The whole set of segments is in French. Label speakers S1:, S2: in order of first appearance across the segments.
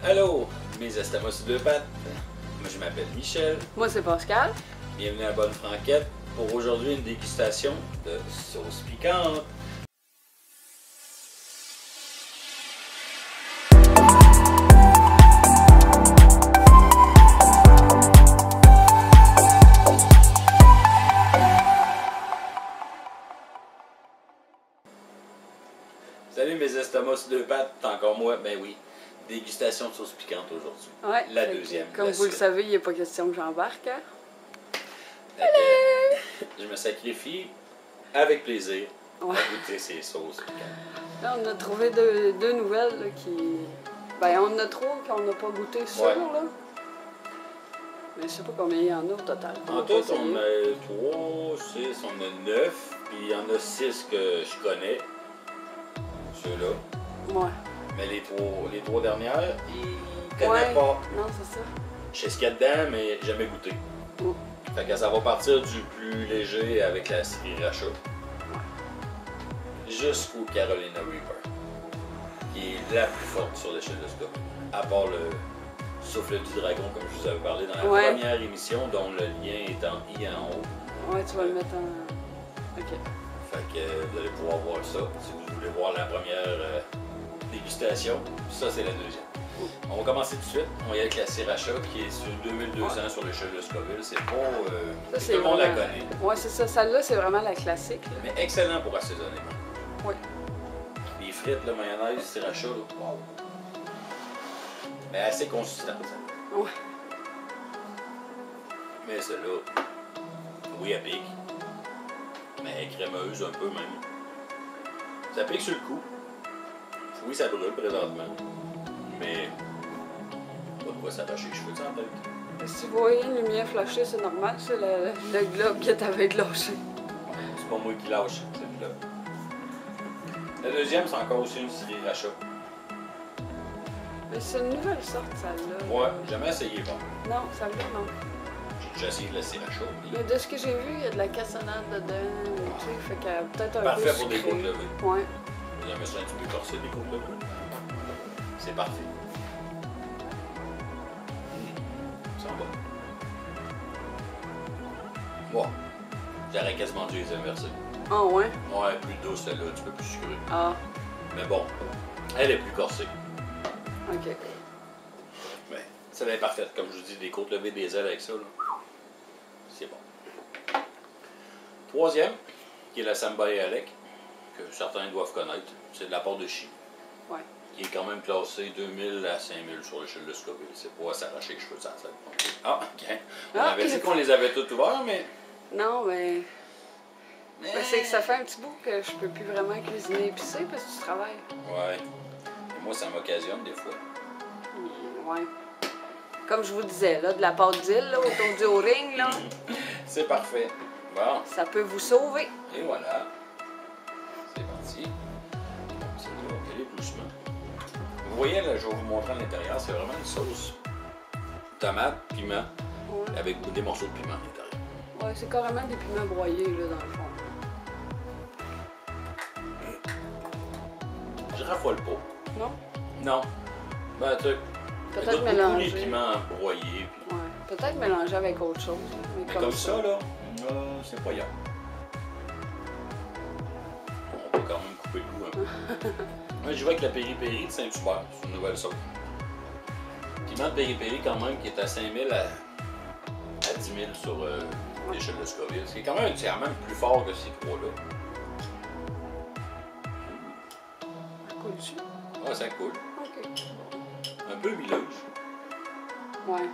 S1: Allô, mes estomacs sur deux pattes. Moi, je m'appelle Michel.
S2: Moi, c'est Pascal.
S1: Bienvenue à Bonne Franquette pour aujourd'hui une dégustation de sauce piquante. Salut mes estomacs sur deux pattes, encore moi, ben oui, dégustation de sauce piquante aujourd'hui.
S2: Ouais,
S1: la deuxième.
S2: Comme vous le savez, il n'est pas question que j'embarque. Hein?
S1: Je me sacrifie avec plaisir
S2: Ouais.
S1: à goûter ces sauces piquantes.
S2: Là, on a trouvé deux nouvelles là, qui... Ben, on en a trois qu'on n'a pas goûté sur,
S1: Ouais.
S2: là. Mais je sais pas combien il y en a au total.
S1: En tout, on a 3, 6, on a 9, puis il y en a 6 que je connais. Ceux-là.
S2: Ouais.
S1: Mais les trois dernières, ils connaissent
S2: Ouais.
S1: pas.
S2: Non, c'est ça.
S1: Je sais ce qu'il y a dedans, mais jamais goûté.
S2: Oh.
S1: Fait que ça va partir du plus léger avec la sriracha jusqu'au Carolina Reaper, qui est la plus forte sur l'échelle de Scott. À part le souffle du dragon, comme je vous avais parlé dans la
S2: Ouais.
S1: première émission, dont le lien est en I en haut.
S2: Ouais, tu vas le mettre en... OK.
S1: Fait que vous allez pouvoir voir ça si vous voulez voir la première dégustation. Ça, c'est la deuxième. On va commencer tout de suite. On va y aller avec la sriracha qui est sur 2200 sur l'échelle de Scoville. C'est pas...
S2: Ça,
S1: tout le monde la
S2: vraiment-
S1: connaît.
S2: Ouais, c'est ça. Celle-là, c'est vraiment la classique. Là.
S1: Mais excellent pour assaisonner.
S2: Oui.
S1: Les frites, le mayonnaise, sriracha, là, wow. Mais assez consistante.
S2: Ouais.
S1: Mais celle-là, oui, elle pique. Mais elle est crémeuse un peu même. Ça pique sur le coup. Oui, ça brûle présentement. Mais pas de quoi s'arracher les cheveux de sa tête.
S2: Si vous voyez une lumière flashée, c'est normal. C'est le globe qui est avec lâché.
S1: C'est pas moi qui lâche, c'est le globe. La deuxième, c'est encore aussi une sriracha.
S2: Mais c'est une nouvelle sorte, celle-là.
S1: Moi, jamais essayé, bon.
S2: Non, celle-là, non.
S1: J'ai déjà essayé de la sriracha.
S2: Mais de ce que j'ai vu, il y a de la cassonade dedans. Tu sais, fait qu'elle a peut-être un
S1: Parfait
S2: goût
S1: pour des
S2: sucré.
S1: côtes levées.
S2: Ouais.
S1: Vous aimez ça un petit peu corsé, des côtes levées? C'est parfait. Ça va. Bon. J'aurais quasiment dû les inverser.
S2: Ah ouais?
S1: Ouais, plus douce celle-là, un petit peu plus sucrée.
S2: Ah,
S1: Mais bon, elle est plus corsée.
S2: ok.
S1: Mais celle-là est parfaite. Comme je vous dis, des côtes levées, des ailes avec ça, là. C'est bon. Troisième, qui est la Samba et Alec, que certains doivent connaître. C'est de la part de Chi.
S2: Ouais.
S1: Qui est quand même classé 2000 à 5000 sur l'échelle de Scoville. C'est pas à s'arracher les cheveux de sa tête. Ah, ok. On
S2: Ah,
S1: avait dit
S2: ok.
S1: qu'on les avait tous ouverts, mais...
S2: Non, mais. Ben, c'est que ça fait un petit bout que je peux plus vraiment cuisiner épicé parce que tu travailles.
S1: Ouais. Et moi, ça m'occasionne des fois.
S2: Ouais. Comme je vous disais, là, de la pâte d'île, là, autour du O-ring, là,
S1: C'est parfait. Bon,
S2: ça peut vous sauver.
S1: et voilà. C'est parti. Celle-là, elle est doucement. Vous voyez, là, je vais vous montrer à l'intérieur, c'est vraiment une sauce tomate, piment,
S2: Ouais,
S1: avec des morceaux de piment à l'intérieur.
S2: ouais, c'est carrément des piments broyés, là, dans le fond.
S1: Je raffole pas.
S2: Non?
S1: Non. Ben, tu sais,
S2: Peut-être
S1: beaucoup
S2: mélanger.
S1: les piments broyés. Puis...
S2: Ouais, peut-être mélanger avec autre chose.
S1: Mais comme ça, là, c'est pas grave. On peut quand même couper le goût un peu. Moi, je vais avec la péripérie de Saint-Hubert. C'est une nouvelle sauce. Piment de péripérie, quand même, qui est à 5000 à 10 000 sur l'échelle de Scoville. C'est quand même plus fort que ces trois-là.
S2: Ça coule dessus?
S1: Ah, ça coule.
S2: Ok.
S1: Un peu huileuse.
S2: Ouais.
S1: Ouais.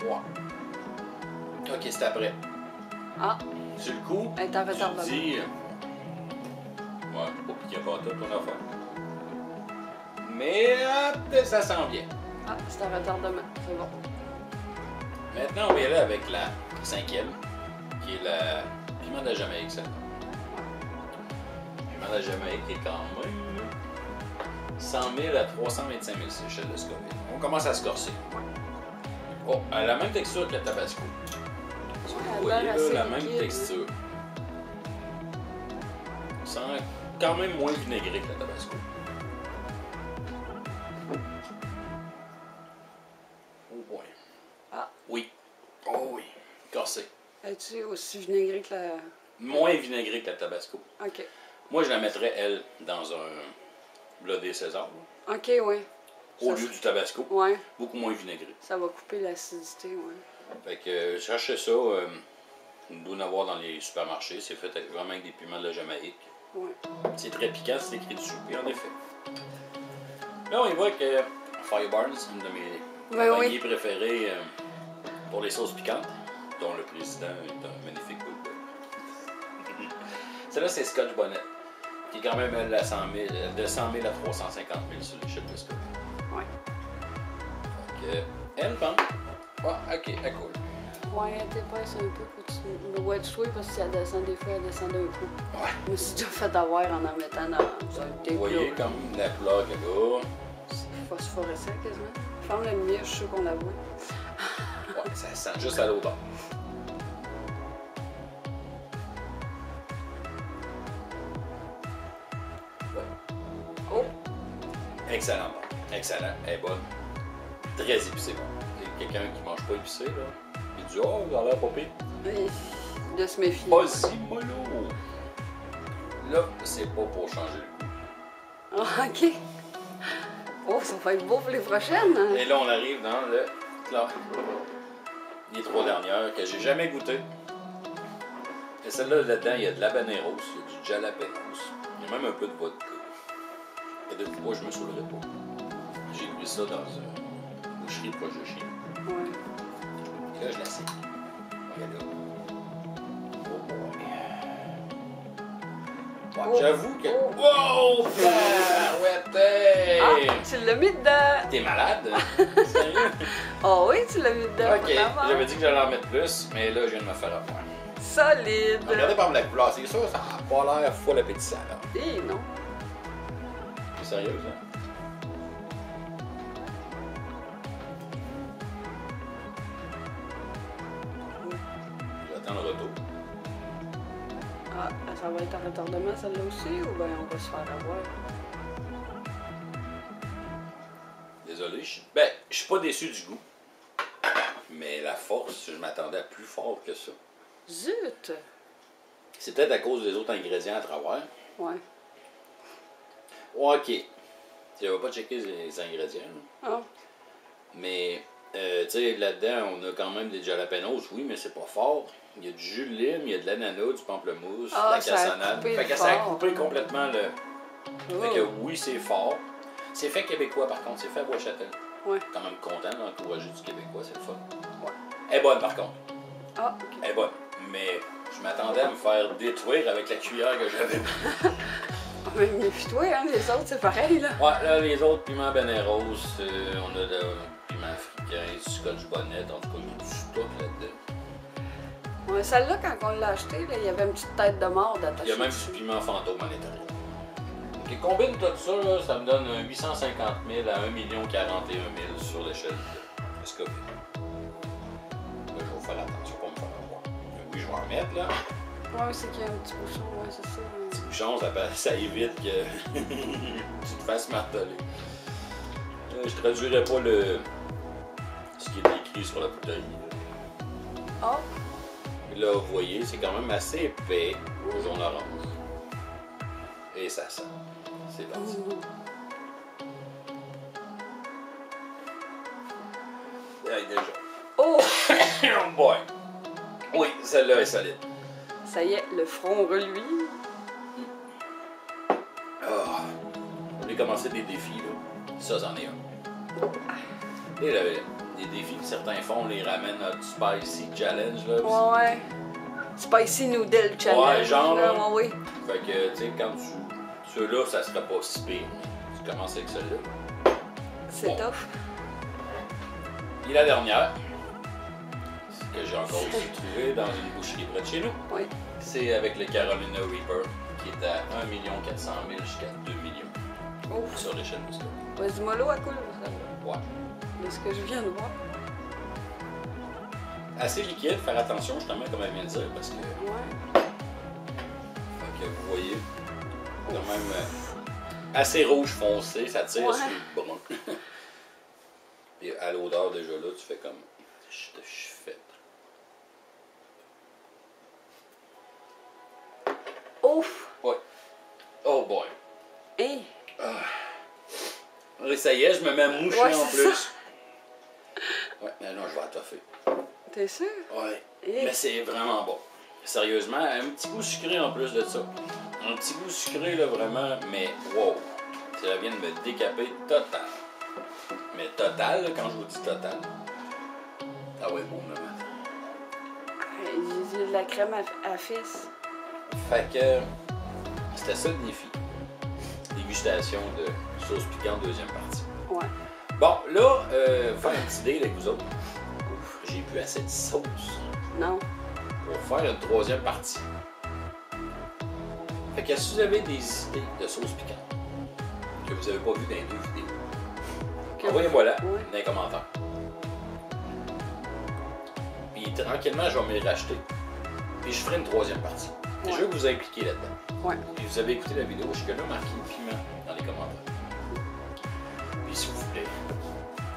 S1: Ouais. Ok, c'est après.
S2: Ah,
S1: Sur le coup,
S2: elle est en
S1: tu
S2: retardement.
S1: te dis... Ouais, pas piquer pas tout ton affaire. Mais ça sent bien.
S2: Ah, c'est un retardement. C'est bon.
S1: Maintenant, on va y aller avec la cinquième, qui est la piment de la Jamaïque, ça. Piment de la Jamaïque est quand même 100 000 à 325 000 sur l'échelle de Scoville. On commence à se corser. Oh, elle a la même texture que la Tabasco.
S2: Ouais,
S1: Vous voyez là,
S2: assez
S1: la même
S2: liquide.
S1: texture. Ça sent quand même moins vinaigré que la Tabasco. Oh boy.
S2: Ah.
S1: Oui. Oh oui. Corsé.
S2: Es-tu aussi vinaigré que la...
S1: Moins vinaigré que la Tabasco.
S2: OK.
S1: Moi, je la mettrais, elle, dans un blodé César,
S2: OK, ouais.
S1: au
S2: Ça,
S1: lieu du Tabasco.
S2: Ouais,
S1: Beaucoup moins vinaigré.
S2: ça va couper l'acidité, ouais.
S1: Fait que je cherchais ça. On doit en avoir dans les supermarchés. C'est fait avec, vraiment avec des piments de la Jamaïque.
S2: Ouais.
S1: C'est très piquant, c'est écrit dessus. Et en effet. Là, on y voit que Firebarns, une de mes
S2: Ben
S1: compagnies
S2: oui.
S1: préférées pour les sauces piquantes, dont le président est un magnifique bulldog. Celle-là, c'est Scotch Bonnet, qui est quand même elle, à 100 000, de 100 000 à 350 000 sur l'échelle de Scotch.
S2: Ouais.
S1: Donc, elle, bon. Ouais, ok, elle cool.
S2: Ouais, elle t'épaisse un peu pour que tu le vois de parce que si elle descend des fois, elle descend d'un coup.
S1: Ouais.
S2: Je me suis déjà fait avoir en mettant dans un thé
S1: Vous voyez
S2: plat.
S1: comme la couleur qu'elle a.
S2: C'est phosphorescent quasiment. Ferme la lumière, je suis sûre qu'on la voit.
S1: Ouais, ça sent juste à l'odeur.
S2: Oh!
S1: Excellent, bon. Excellent. Elle est bonne. Très épicée, bon. Il y a quelqu'un qui mange pas épicé, là. Il dit, oh, ça a l'air pas pire.
S2: Oui, de se méfier.
S1: Pas si mollo. Là, c'est pas pour changer le goût.
S2: Ah, OK. Oh, ça va être beau pour les prochaines.
S1: Et là, on arrive dans le là, les trois dernières que j'ai jamais goûté. Et celle-là, là-dedans, il y a de l'habaneros, il y a du jalapenos, il y a même un peu de vodka. Et de quoi je me saoulerais pas. J'ai pris ça dans une boucherie proche de chez nous.
S2: Ouais.
S1: Et là, je la sais. Regarde là. Oh boy. Ouais,
S2: Oh.
S1: j'avoue que.
S2: Oh.
S1: Wow! Ouais,
S2: Ah, tu l'as mis dedans.
S1: T'es malade? Sérieux?
S2: Ah oui, tu l'as mis dedans.
S1: Ok, j'avais dit que j'allais en mettre plus, mais là, je viens de me faire avoir.
S2: Solide.
S1: Regardez par la couleur, c'est ça, ça n'a pas l'air full appétissant, là.
S2: Eh non.
S1: C'est sérieux, ça? J'attends le retour.
S2: Ah, ça va être en retardement celle-là aussi ou bien on va se faire avoir?
S1: Désolé, je suis pas déçu du goût. Mais la force, je m'attendais à plus fort que ça.
S2: Zut!
S1: C'est peut-être à cause des autres ingrédients à travers.
S2: Ouais.
S1: Ouais, ok. Tu vas pas checker les ingrédients, là.
S2: Ah,
S1: Mais, tu sais, là-dedans, on a quand même des jalapenos, oui, mais c'est pas fort. Il y a du jus de lime, il y a de l'ananas, du pamplemousse, de la
S2: ça a
S1: cassonade.
S2: coupé
S1: Fait que
S2: le
S1: ça a
S2: fort.
S1: coupé complètement le. Fait que
S2: oh.
S1: oui, c'est fort. C'est fait québécois, par contre, c'est fait à Bois-Châtel.
S2: Ouais.
S1: Quand même content d'encourager du québécois, c'est le fun.
S2: Ouais.
S1: Elle est bonne, par contre.
S2: Ah, ok.
S1: Elle est bonne. Mais je m'attendais à me faire détruire avec la cuillère que j'avais.
S2: Mais méfie-toi, hein, les autres, c'est pareil, là.
S1: Ouais, là, les autres piments beneros, on a le piment africain, du scotch bonnet, en tout cas, il y a du stock là-dedans.
S2: Ouais, celle-là, quand on l'a achetée, là, il y avait une petite tête de mort d'attacher.
S1: Il y a même
S2: dessus.
S1: du piment fantôme à l'intérieur. Ok, combine tout ça, là, ça me donne 850 000 à 1 41 000 sur l'échelle de Scoville. Là, je vais faire attention pour me faire avoir. Oui, je vais en mettre, là.
S2: Ouais, c'est qu'il y a un petit bouchon, ouais, c'est ça.
S1: Petit bouchon, ça évite que tu te fasses marteler. Je traduirai pas ce qui est écrit sur la bouteille. Là.
S2: Ah,
S1: Là, vous voyez, c'est quand même assez épais au jaune-orange. Et ça sent. C'est parti. Hey, déjà.
S2: oh!
S1: Oh boy! Oui, celle-là est solide.
S2: Ça y est, le front reluit.
S1: Ah. On a commencé des défis, là. Ça, c'en est un. Et là, les défis que certains font, on les ramène à du Spicy Challenge, là.
S2: Ouais. Spicy Noodle Challenge.
S1: Ouais, genre,
S2: là,
S1: là.
S2: ouais, oui.
S1: Fait que, tu sais, quand ceux-là, ça serait pas si pire. Tu commences avec celle-là.
S2: C'est
S1: Bon.
S2: tough.
S1: Et la dernière, que j'ai encore aussi trouvé dans une boucherie près de chez nous,
S2: Oui.
S1: c'est avec le Carolina Reaper, qui est à 1 400 000 jusqu'à 2 millions
S2: Ouf.
S1: sur l'échelle de stock.
S2: Vas-y, mollo à coule, celle-là.
S1: Ouais.
S2: De ce que je viens de voir.
S1: assez liquide, faire attention justement comme elle vient de dire parce que,
S2: Ouais.
S1: fait que vous voyez, quand même assez rouge foncé, ça tire
S2: Ouais.
S1: sur le brun. Et à l'odeur déjà là, tu fais comme, je suis faite.
S2: Ouf!
S1: Ouais. Oh boy.
S2: Hey!
S1: Et ça y est, je me mets à moucher
S2: Ouais,
S1: en
S2: c'est
S1: plus.
S2: ça.
S1: Ouais, mais non, je vais attoffer.
S2: T'es sûr?
S1: Ouais.
S2: Hey.
S1: Mais c'est vraiment bon. Sérieusement, un petit goût sucré en plus de ça. Un petit goût sucré là vraiment, mais wow. Ça vient de me décaper total. Mais total, là, quand je vous dis total. Ah ouais, bon moment.
S2: J'ai de la crème à fils.
S1: Fait que c'était ça le défi. Dégustation de sauce piquante, deuxième partie.
S2: Ouais.
S1: Bon, là, faire une petite idée avec vous autres. J'ai plus assez de sauce
S2: Non.
S1: pour faire une troisième partie. Fait que si vous avez des idées de sauce piquante que vous n'avez pas vues dans les deux vidéos, envoyez-moi là
S2: Ouais.
S1: dans les commentaires. Puis tranquillement, je vais me les racheter. Puis je ferai une troisième partie. Et
S2: Ouais.
S1: je veux que vous impliquer là-dedans.
S2: Ouais.
S1: Puis vous avez écouté la vidéo, je suis là marqué piment dans les commentaires. Puis s'il vous plaît,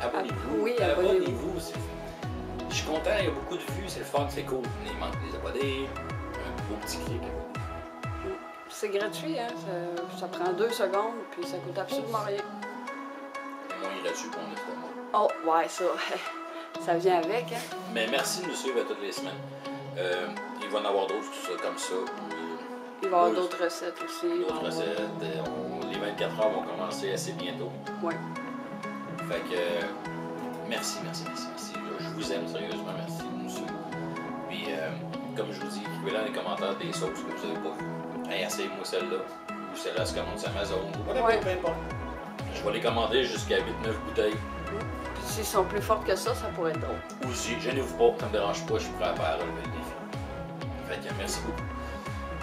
S1: abonnez-vous.
S2: Oui, abonnez-vous.
S1: S'il vous plaît. Je suis content, il y a beaucoup de vues, c'est le fun, c'est cool. Il manque des abonnés, un beau petit clic.
S2: C'est gratuit, hein? Ça prend 2 secondes, puis ça coûte absolument rien.
S1: C'est moins gratuit pour un estomac.
S2: Oh, ouais, ça. Ça vient avec, hein?
S1: Mais merci de nous suivre à toutes les semaines. Il va y en avoir d'autres comme ça.
S2: Il va y avoir d'autres recettes aussi.
S1: D'autres recettes. Les 24 heures vont commencer assez bientôt.
S2: Ouais.
S1: Fait que merci. Je vous aime sérieusement, merci de nous suivre. Puis comme je vous dis, écrivez dans les commentaires des sauces que vous n'avez pas vues. Hey, essayez-moi celle-là. Ou celle-là se commande sur Amazon. Ou
S2: Ouais.
S1: peu importe. Je vais les commander jusqu'à 8-9 bouteilles.
S2: Puis s'ils sont plus fortes que ça pourrait être drôle.
S1: Aussi, gênez-vous pas, ça me dérange pas, je suis prêt à relever le défi. Fait que merci beaucoup.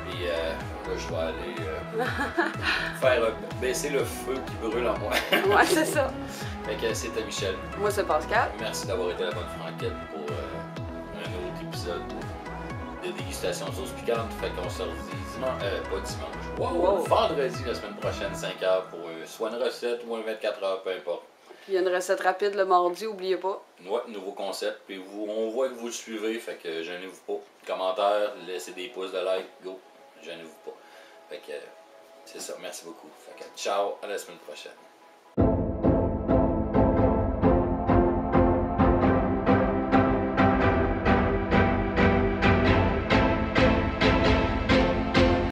S1: Puis là, je vais aller faire baisser le feu qui brûle en moi.
S2: Ouais, c'est ça.
S1: Fait que c'était Michel.
S2: Moi, c'est Pascal.
S1: Merci d'avoir été à la bonne franquette pour un autre épisode de dégustation de sauce piquante. Fait qu'on se redit dimanche, pas dimanche. Wow. Vendredi la semaine prochaine, 5h pour soit une recette ou un 24 heures, peu importe.
S2: Puis il y a une recette rapide le mardi, oubliez pas.
S1: Ouais, nouveau concept. Puis on voit que vous le suivez, fait que gênez-vous pas. Commentaires, laissez des pouces de like, go. Gênez-vous pas. Fait que c'est ça, merci beaucoup. Fait que ciao, à la semaine prochaine.